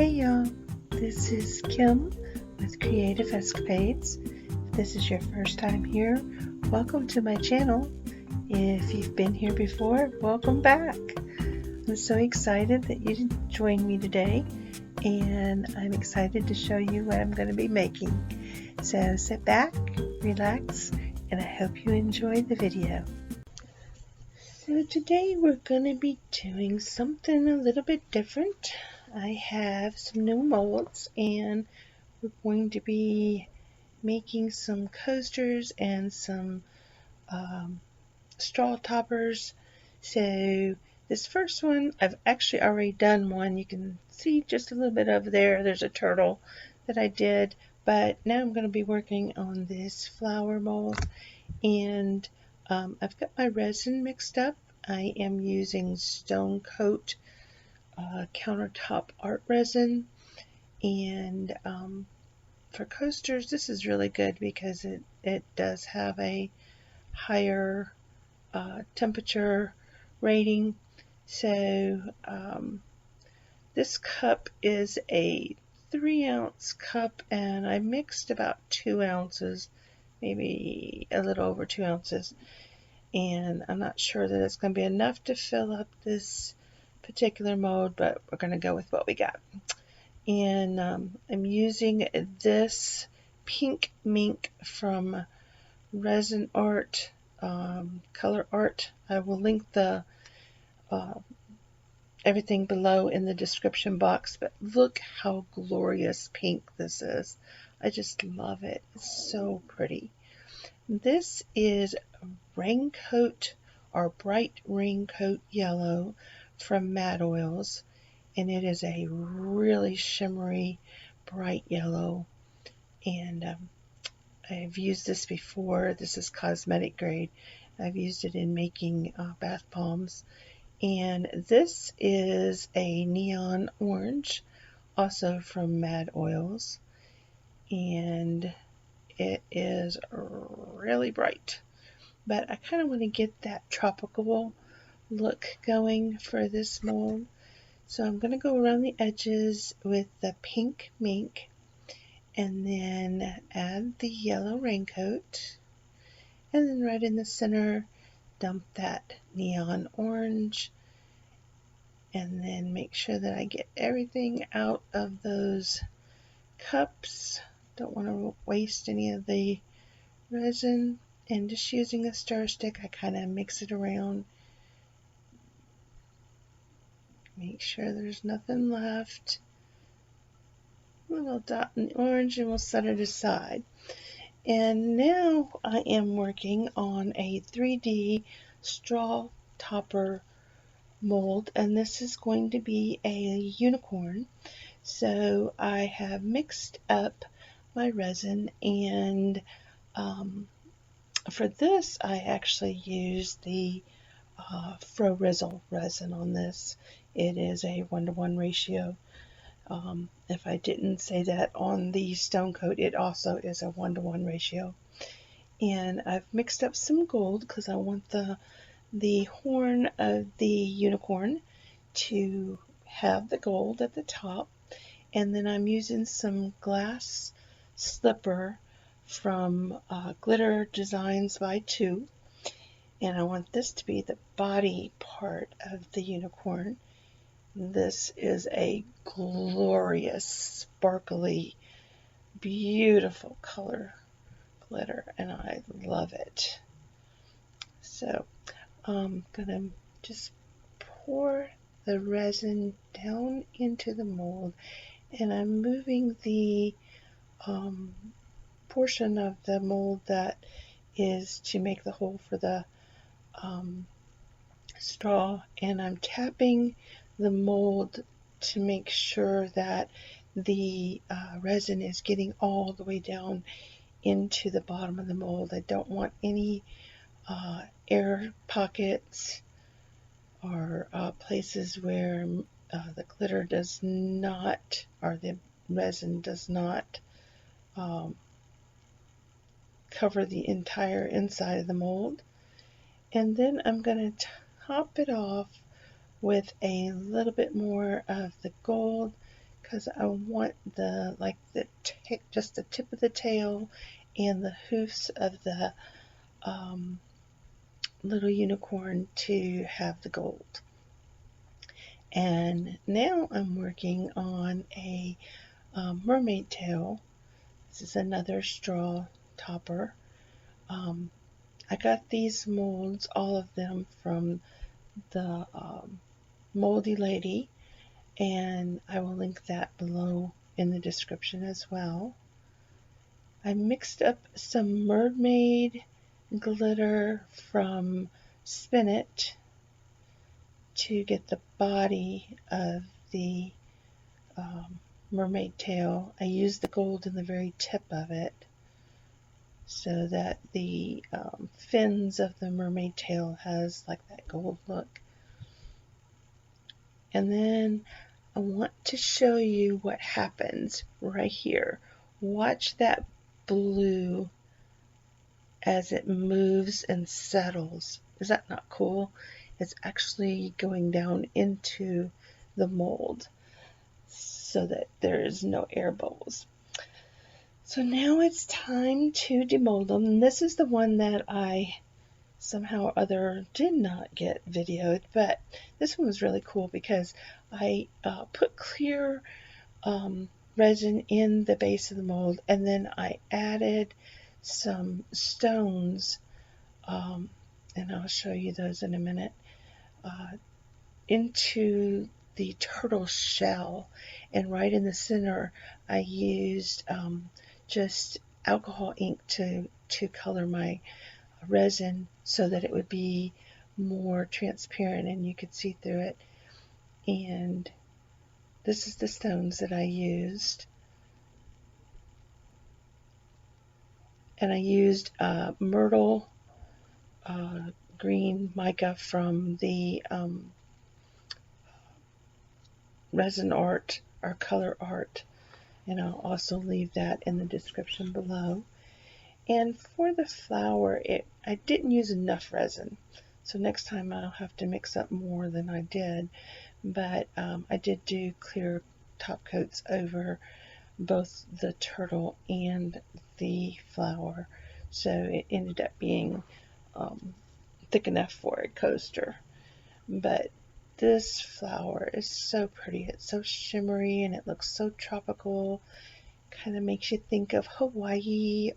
Hey y'all, this is Kim with Creative Escapades. If this is your first time here, welcome to my channel. If you've been here before, welcome back. I'm so excited that you joined me today, and I'm excited to show you what I'm going to be making. So sit back, relax, and I hope you enjoy the video. So today we're going to be doing something a little bit different. I have some new molds and we're going to be making some coasters and some straw toppers. So this first one, I've actually already done one. You can see just a little bit over there. There's a turtle that I did, but now I'm going to be working on this flower mold, and I've got my resin mixed up. I am using Stone Coat Countertop Art Resin, and for coasters this is really good because it does have a higher temperature rating. So this cup is a 3-ounce cup, and I mixed about 2 ounces, maybe a little over 2 ounces, and I'm not sure that it's going to be enough to fill up this particular mold, but we're going to go with what we got. And I'm using this pink mink from Resin Art, Color Art. I will link the everything below in the description box, but look how glorious pink this is. I just love it. It's so pretty. This is Raincoat or Bright Raincoat Yellow from Mad Oils, and it is a really shimmery bright yellow, and I've used this before. This is cosmetic grade. I've used it in making bath bombs. And this is a neon orange, also from Mad Oils, and it is really bright, but I kind of want to get that tropical look going for this mold. So I'm going to go around the edges with the pink mink, and then add the yellow raincoat, and then right in the center dump that neon orange, and then make sure that I get everything out of those cups. Don't want to waste any of the resin, and just using a stir stick I kind of mix it around. Make sure there's nothing left. A little dot in the orange, and we'll set it aside. And now I am working on a 3D straw topper mold, and this is going to be a unicorn. So I have mixed up my resin, and for this I actually used the Faux Rizzle resin on this. It is a 1-to-1 ratio. If I didn't say that on the Stone Coat, it also is a 1-to-1 ratio. And I've mixed up some gold because I want the horn of the unicorn to have the gold at the top. And then I'm using some glass slipper from Glitter Designs by 2. And I want this to be the body part of the unicorn. This is a glorious, sparkly, beautiful color glitter, and I love it. So I'm gonna just pour the resin down into the mold, and I'm moving the portion of the mold that is to make the hole for the straw, and I'm tapping the mold to make sure that the resin is getting all the way down into the bottom of the mold. I don't want any air pockets or places where the glitter does not, or the resin does not cover the entire inside of the mold. And then I'm going to top it off with a little bit more of the gold, because I want just the tip of the tail and the hoofs of the little unicorn to have the gold. And now I'm working on a mermaid tail. This is another straw topper. I got these molds, all of them, from the Moldy Lady, and I will link that below in the description as well. I mixed up some mermaid glitter from Spinach to get the body of the mermaid tail. I used the gold in the very tip of it so that the fins of the mermaid tail has like that gold look. And then I want to show you what happens right here. Watch that blue as it moves and settles. Is that not cool? It's actually going down into the mold so that there is no air bubbles. So now it's time to demold them. And this is the one that I somehow or other did not get videoed, but this one was really cool because I put clear resin in the base of the mold, and then I added some stones, and I'll show you those in a minute, into the turtle shell. And right in the center I used just alcohol ink to color my resin so that it would be more transparent and you could see through it. And this is the stones that I used. And I used myrtle green mica from the resin art or color art, and I'll also leave that in the description below. And for the flower, I didn't use enough resin, so next time I'll have to mix up more than I did, but I did do clear top coats over both the turtle and the flower, so it ended up being thick enough for a coaster. But this flower is so pretty. It's so shimmery and it looks so tropical. Kind of makes you think of Hawaii.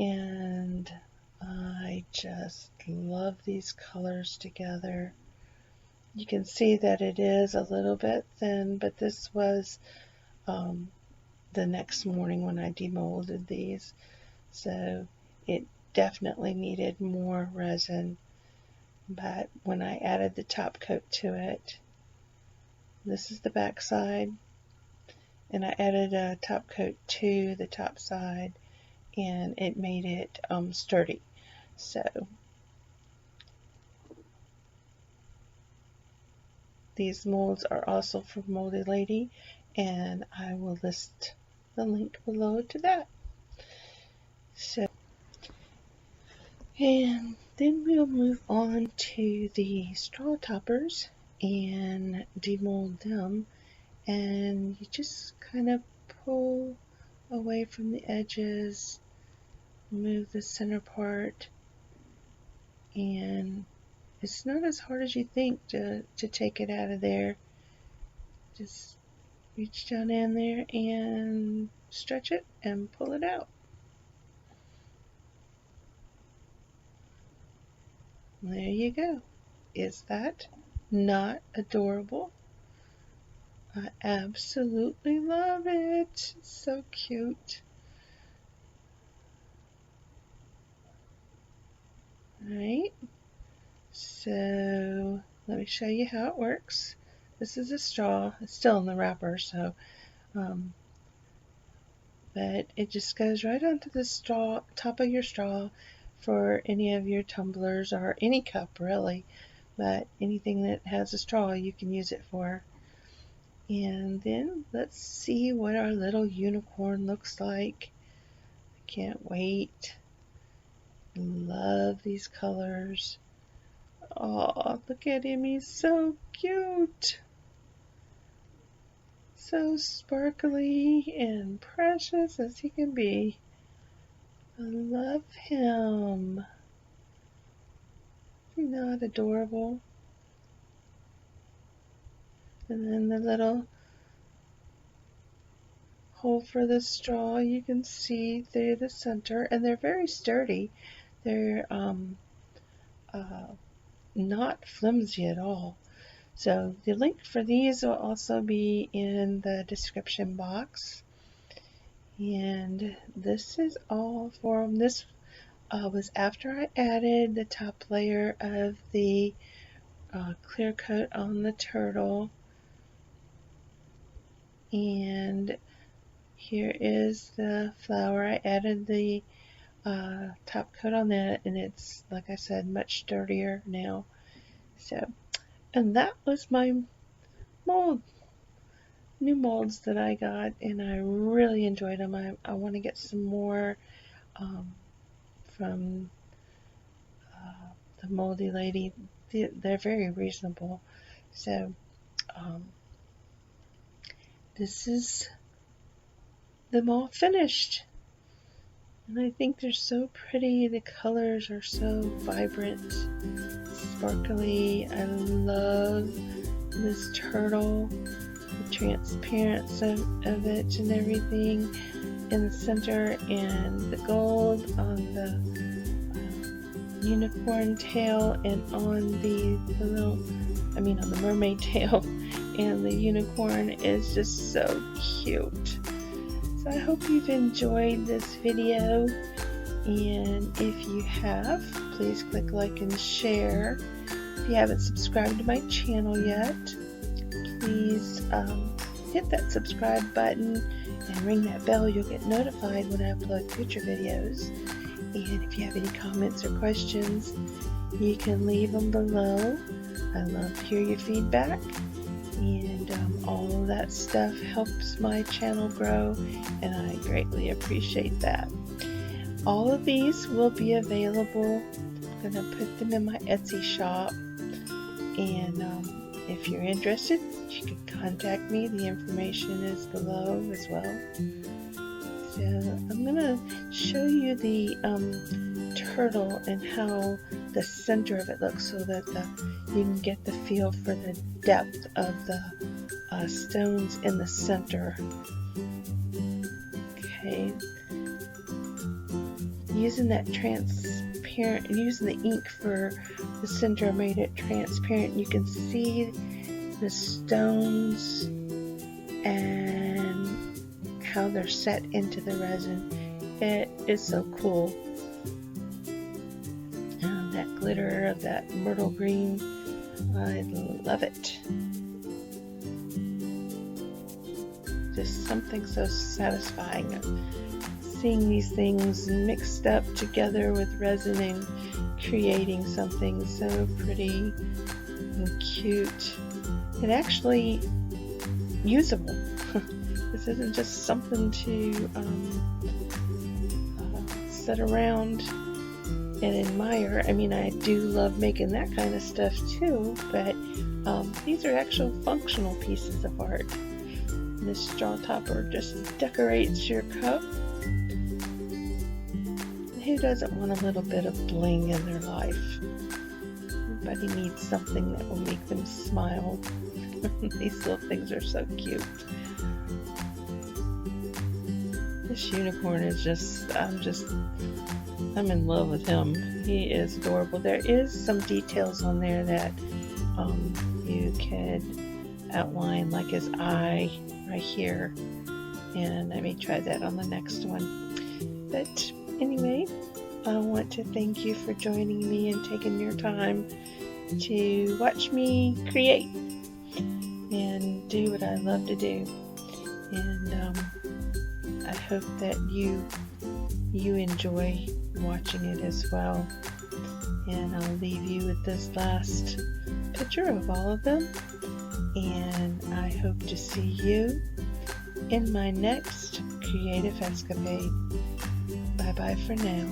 And I just love these colors together. You can see that it is a little bit thin, but this was the next morning when I demolded these. So it definitely needed more resin. But when I added the top coat to it, this is the back side, and I added a top coat to the top side, and it made it sturdy. So these molds are also from Moldy Lady, and I will list the link below to that. So, and then we'll move on to the straw toppers and demold them. And you just kind of pull away from the edges, move the center part, and it's not as hard as you think to take it out of there. Just reach down in there and stretch it and pull it out. There you go. Is that not adorable? I absolutely love it. It's so cute. Alright, so let me show you how it works. This is a straw. It's still in the wrapper, so but it just goes right onto the straw, top of your straw, for any of your tumblers or any cup really, but anything that has a straw you can use it for. And then let's see what our little unicorn looks like. I can't wait. Love these colors. Oh, look at him, he's so cute. so sparkly and precious as he can be. I love him. Isn't that adorable? And then the little hole for the straw you can see through the center, and they're very sturdy. They're not flimsy at all. So the link for these will also be in the description box. And this is all for them. This was after I added the top layer of the clear coat on the turtle. And here is the flower. I added the top coat on that, and it's, like I said, much sturdier now. So, and that was my new molds that I got, and I really enjoyed them. I want to get some more from the moldy lady. They're very reasonable. So this is them all finished, and I think they're so pretty. The colors are so vibrant, sparkly. I love this turtle, the transparency of it and everything in the center, and the gold on the unicorn tail and on the little, on the mermaid tail, and the unicorn is just so cute. So I hope you've enjoyed this video, and if you have, please click like and share. If you haven't subscribed to my channel yet, please hit that subscribe button and ring that bell. You'll get notified when I upload future videos. And if you have any comments or questions, you can leave them below. I love to hear your feedback, and all of that stuff helps my channel grow, and I greatly appreciate that. All of these will be available. I'm going to put them in my Etsy shop, and if you're interested, you can contact me. The information is below as well. So I'm going to show you the turtle and how the center of it looks, so that you can get the feel for the depth of the stones in the center. Okay, using the ink for the center made it transparent. You can see the stones and how they're set into the resin. It is so cool. That glitter of that myrtle green, I love it. Just something so satisfying of seeing these things mixed up together with resin and creating something so pretty and cute and actually usable. This isn't just something to sit around and admire. I do love making that kind of stuff too, but these are actual functional pieces of art. And this straw topper just decorates your cup. Who doesn't want a little bit of bling in their life? Everybody needs something that will make them smile. These little things are so cute. This unicorn is I'm in love with him. He is adorable. There is some details on there that you could outline, like his eye right here, and I may try that on the next one. But anyway, I want to thank you for joining me and taking your time to watch me create and do what I love to do. And I hope that you enjoy watching it as well. And I'll leave you with this last picture of all of them, and I hope to see you in my next creative escapade. Bye bye for now.